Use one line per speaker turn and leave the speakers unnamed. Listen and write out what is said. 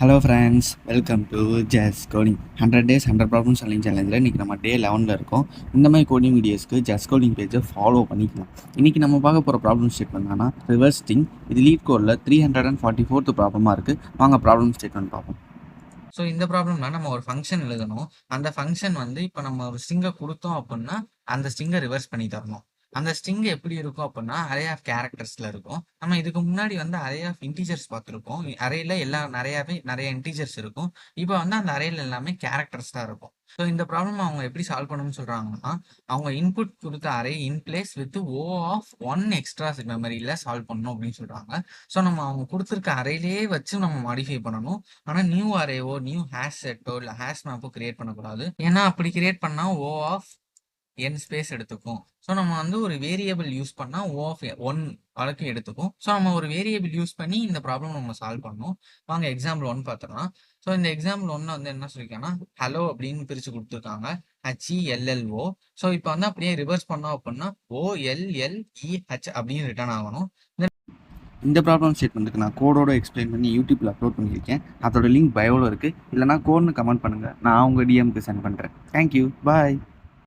Hello friends, welcome to ஜஸ் coding 100 days 100 problem solving சேலஞ்சில் இன்றைக்கி நம்ம டே 11ல் இருக்கோம். இந்த மாதிரி கோடிங் வீடியோஸ்க்கு ஜஸ் கோடிங் பேஜை ஃபாலோ பண்ணிக்கலாம். இன்றைக்கி நம்ம பார்க்க போகிற ப்ராப்ளம் ஸ்டேட்மெண்ட் என்னன்னா ரிவர்ஸ்டிங். இது லீட் கோடில் 344th ப்ராப்ளமாக இருக்குது. வாங்க ப்ராப்ளம் ஸ்டேட்மெண்ட் பார்ப்போம்.
ஸோ இந்த ப்ராப்ளம்னா நம்ம ஒரு ஃபங்க்ஷன் எழுதணும். அந்த ஃபங்க்ஷன் இப்போ நம்ம ஒரு ஸ்ட்ரிங்கை கொடுத்தோம் அப்படின்னா அந்த ஸ்ட்ரிங்கை ரிவர்ஸ் பண்ணி தரணும். அந்த ஸ்ட்ரிங் எப்படி இருக்கும் அப்படின்னா அரே ஆஃப் கேரக்டர்ஸ்ல இருக்கும். நம்ம இதுக்கு முன்னாடி அரே ஆஃப் இன்டீஜர்ஸ் பார்த்துருக்கோம். அரேல நிறைய இன்டீஜர்ஸ் இருக்கும். இப்போ அந்த அரேல எல்லாமே கேரக்டர்ஸ் தான் இருக்கும். ஸோ இந்த ப்ராப்ளம் அவங்க எப்படி சால்வ் பண்ணணும்னு சொல்றாங்கன்னா, அவங்க இன்புட் கொடுத்த array in place with of 1 extra மெமரியில சால்வ் பண்ணணும் அப்படின்னு சொல்றாங்க. ஸோ நம்ம அவங்க கொடுத்துருக்க அரேலேயே வச்சு நம்ம மாடிஃபை பண்ணணும். ஆனால் நியூ அரேவோ நியூ ஹேஷ் செட்டோ இல்லை ஹேஷ் மேப்போ கிரியேட் பண்ணக்கூடாது. ஏன்னா அப்படி கிரியேட் பண்ணா ஆஃப் n ஸ்பேஸ் எடுத்துக்கும். ஸோ நம்ம ஒரு வேரியபிள் யூஸ் பண்ணா ஆஃப் 1 வரைக்கும் எடுத்துக்கும். ஸோ நம்ம ஒரு வேரியபிள் யூஸ் பண்ணி இந்த ப்ராப்ளம் நம்ம சால்வ் பண்ணணும். வாங்க எக்ஸாம்பிள் 1 பார்த்துக்கலாம். ஸோ இந்த எக்ஸாம்பிள் 1 என்ன சொல்லியிருக்காங்கன்னா ஹலோ அப்படின்னு பிரிச்சு கொடுத்துருக்காங்க. HELLO. ஸோ இப்போ அப்படியே ரிவர்ஸ் பண்ணோம் அப்படின்னா OLLEH அப்படின்னு ரிட்டர்ன் ஆகணும்.
இந்த ப்ராப்ளம் ஸ்டேட்மெண்ட்டுக்கு நான் கோடோட எக்ஸ்பிளைன் பண்ணி யூடியூப்பில் அப்லோட் பண்ணியிருக்கேன். அதோட லிங்க் பயோவில் இருக்குது. இல்லைனா கோட்னு கமெண்ட் பண்ணுங்கள், நான் உங்கள் டிஎம்க்கு சென்ட் பண்ணுறேன். தேங்க்யூ, பாய்.